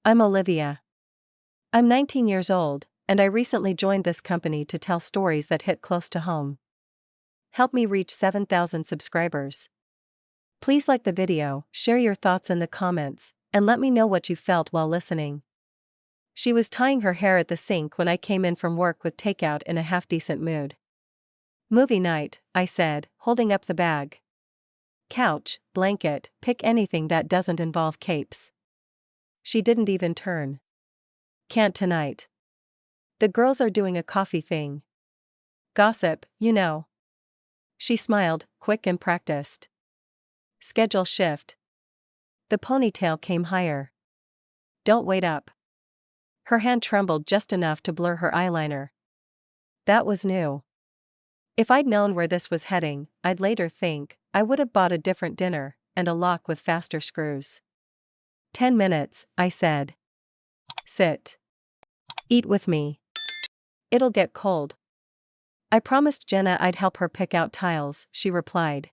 I'm Olivia. I'm 19 years old, and I recently joined this company to tell stories that hit close to home. Help me reach 7,000 subscribers. Please like the video, share your thoughts in the comments, and let me know what you felt while listening. She was tying her hair at the sink when I came in from work with takeout in a half-decent mood. Movie night, I said, holding up the bag. Couch, blanket, pick anything that doesn't involve capes. She didn't even turn. Can't tonight. The girls are doing a coffee thing. Gossip, you know. She smiled, quick and practiced. Schedule shift. The ponytail came higher. Don't wait up. Her hand trembled just enough to blur her eyeliner. That was new. If I'd known where this was heading, I'd later think, I would have bought a different dinner, and a lock with faster screws. 10 minutes, I said. Sit. Eat with me. It'll get cold. I promised Jenna I'd help her pick out tiles, she replied.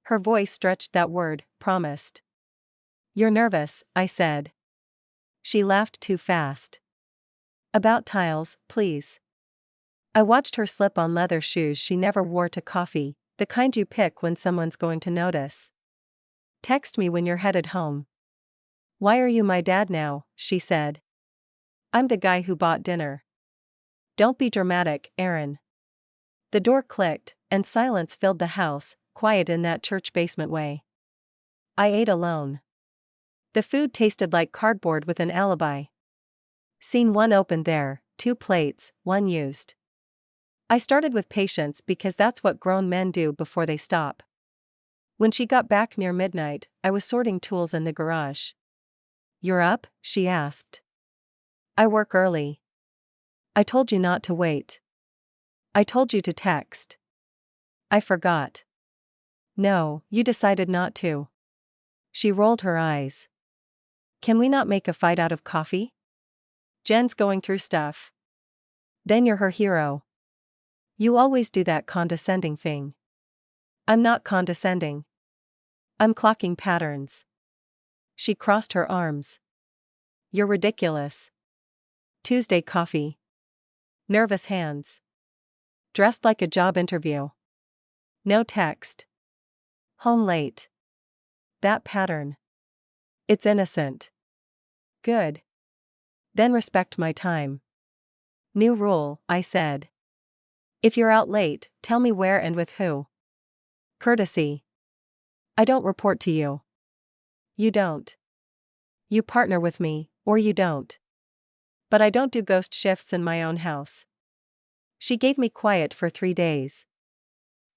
Her voice stretched that word, promised. You're nervous, I said. She laughed too fast. About tiles, please. I watched her slip on leather shoes she never wore to coffee, the kind you pick when someone's going to notice. Text me when you're headed home. Why are you my dad now, she said. I'm the guy who bought dinner. Don't be dramatic, Aaron. The door clicked, and silence filled the house, quiet in that church basement way. I ate alone. The food tasted like cardboard with an alibi. Scene 1 opened there, 2 plates, 1 used. I started with patience because that's what grown men do before they stop. When she got back near midnight, I was sorting tools in the garage. You're up? She asked. I work early. I told you not to wait. I told you to text. I forgot. No, you decided not to. She rolled her eyes. Can we not make a fight out of coffee? Jen's going through stuff. Then you're her hero. You always do that condescending thing. I'm not condescending. I'm clocking patterns. She crossed her arms. You're ridiculous. Tuesday coffee. Nervous hands. Dressed like a job interview. No text. Home late. That pattern. It's innocent. Good. Then respect my time. New rule, I said. If you're out late, tell me where and with who. Courtesy. I don't report to you. You don't. You partner with me, or you don't. But I don't do ghost shifts in my own house. She gave me quiet for 3 days.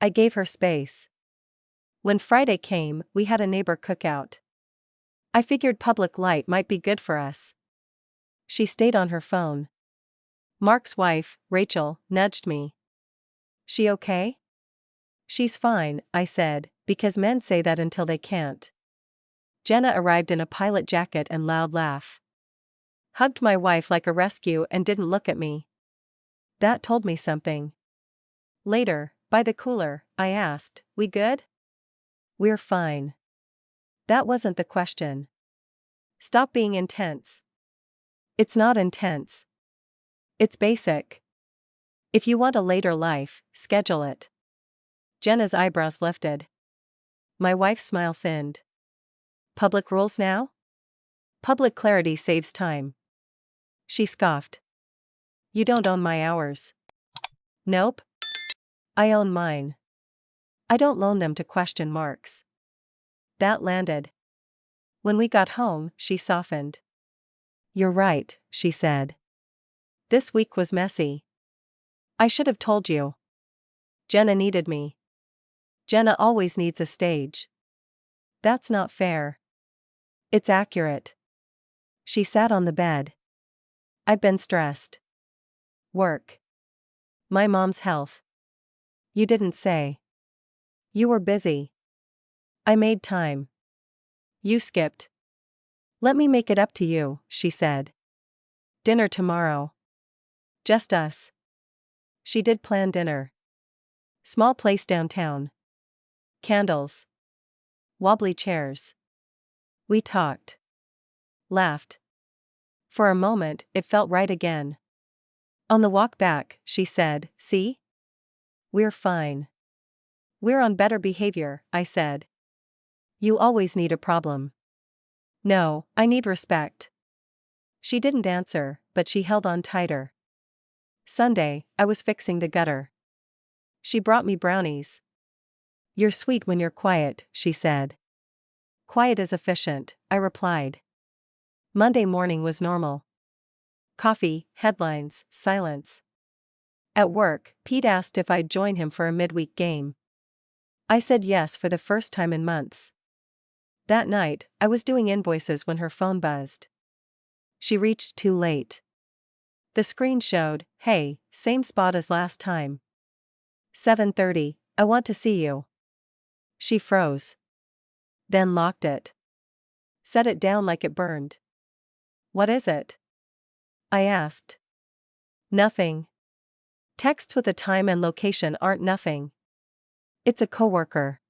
I gave her space. When Friday came, we had a neighbor cookout. I figured public light might be good for us. She stayed on her phone. Mark's wife, Rachel, nudged me. She okay? She's fine, I said, because men say that until they can't. Jenna arrived in a pilot jacket and loud laugh. Hugged my wife like a rescue and didn't look at me. That told me something. Later, by the cooler, I asked, we good? We're fine. That wasn't the question. Stop being intense. It's not intense. It's basic. If you want a later life, schedule it. Jenna's eyebrows lifted. My wife's smile thinned. Public rules now? Public clarity saves time. She scoffed. You don't own my hours. Nope. I own mine. I don't loan them to question marks. That landed. When we got home, she softened. You're right, she said. This week was messy. I should have told you. Jenna needed me. Jenna always needs a stage. That's not fair. It's accurate. She sat on the bed. I've been stressed. Work. My mom's health. You didn't say. You were busy. I made time. You skipped. Let me make it up to you, she said. Dinner tomorrow. Just us. She did plan dinner. Small place downtown. Candles. Wobbly chairs. We talked. Laughed. For a moment, it felt right again. On the walk back, she said, "See? We're fine. We're on better behavior," I said. "You always need a problem." "No, I need respect." She didn't answer, but she held on tighter. Sunday, I was fixing the gutter. She brought me brownies. "You're sweet when you're quiet," she said. "Quiet is efficient," I replied. Monday morning was normal. Coffee, headlines, silence. At work, Pete asked if I'd join him for a midweek game. I said yes for the first time in months. That night, I was doing invoices when her phone buzzed. She reached too late. The screen showed, "Hey, same spot as last time. 7:30, I want to see you." She froze. Then locked it. Set it down like it burned. "What is it?" I asked. "Nothing. Texts with a time and location aren't nothing. It's a coworker.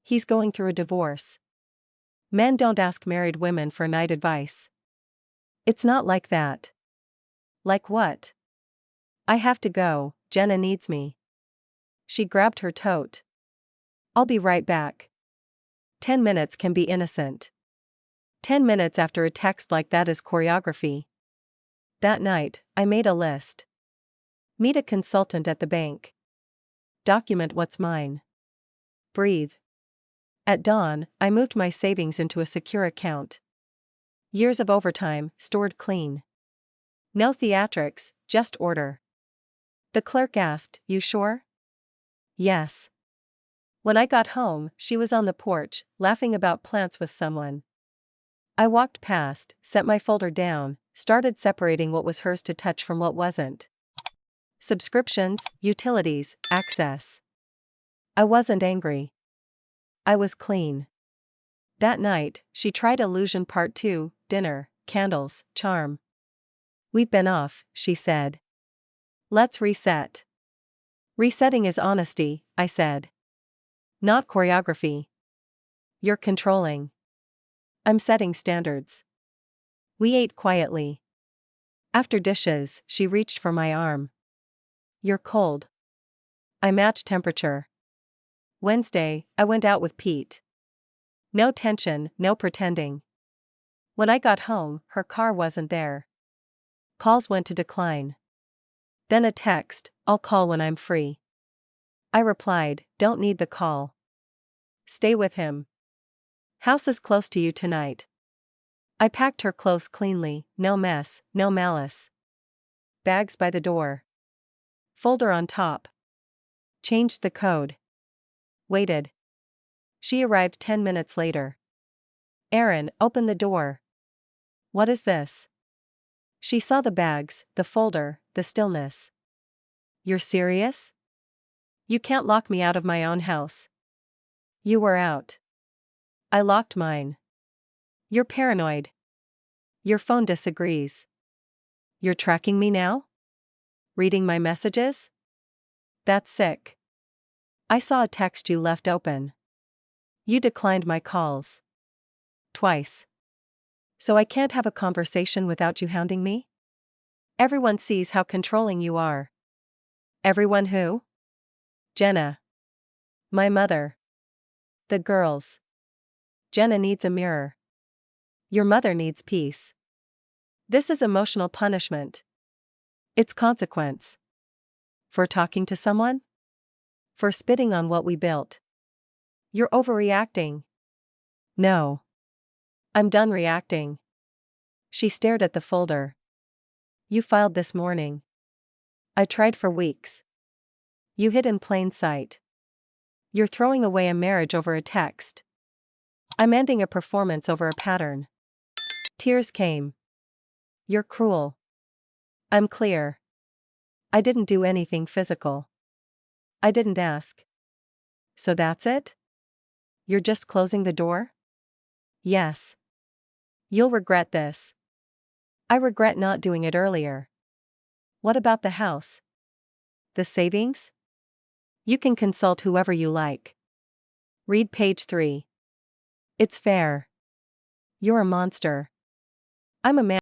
He's going through a divorce. Men don't ask married women for night advice." "It's not like that." "Like what?" "I have to go, Jenna needs me." She grabbed her tote. "I'll be right back." 10 minutes can be innocent. 10 minutes after a text like that is choreography. That night, I made a list. Meet a consultant at the bank. Document what's mine. Breathe. At dawn, I moved my savings into a secure account. Years of overtime, stored clean. No theatrics, just order. The clerk asked, "You sure?" "Yes." When I got home, she was on the porch, laughing about plants with someone. I walked past, set my folder down, started separating what was hers to touch from what wasn't. Subscriptions, utilities, access. I wasn't angry. I was clean. That night, she tried Illusion Part 2, dinner, candles, charm. "We've been off," she said. "Let's reset." "Resetting is honesty," I said. "Not choreography." "You're controlling." "I'm setting standards." We ate quietly. After dishes, she reached for my arm. "You're cold." I matched temperature. Wednesday, I went out with Pete. No tension, no pretending. When I got home, her car wasn't there. Calls went to decline. Then a text, "I'll call when I'm free." I replied, "Don't need the call. Stay with him. House is close to you tonight." I packed her clothes cleanly, no mess, no malice. Bags by the door. Folder on top. Changed the code. Waited. She arrived 10 minutes later. "Aaron, open the door." "What is this?" She saw the bags, the folder, the stillness. "You're serious? You can't lock me out of my own house." "You were out." "I locked mine." "You're paranoid." "Your phone disagrees." "You're tracking me now? Reading my messages?" "That's sick." "I saw a text you left open." "You declined my calls." "Twice." "So I can't have a conversation without you hounding me?" "Everyone sees how controlling you are." "Everyone who?" "Jenna." "My mother." "The girls." "Jenna needs a mirror." "Your mother needs peace." This is emotional punishment. It's consequence. For talking to someone? For spitting on what we built. "You're overreacting." "No. I'm done reacting." She stared at the folder. "You filed this morning." "I tried for weeks." "You hid in plain sight." "You're throwing away a marriage over a text." "I'm ending a performance over a pattern." Tears came. "You're cruel." "I'm clear. I didn't do anything physical." "I didn't ask." "So that's it? You're just closing the door?" "Yes." "You'll regret this." "I regret not doing it earlier." "What about the house? The savings?" "You can consult whoever you like." Read page 3. It's fair. You're a monster. I'm a man.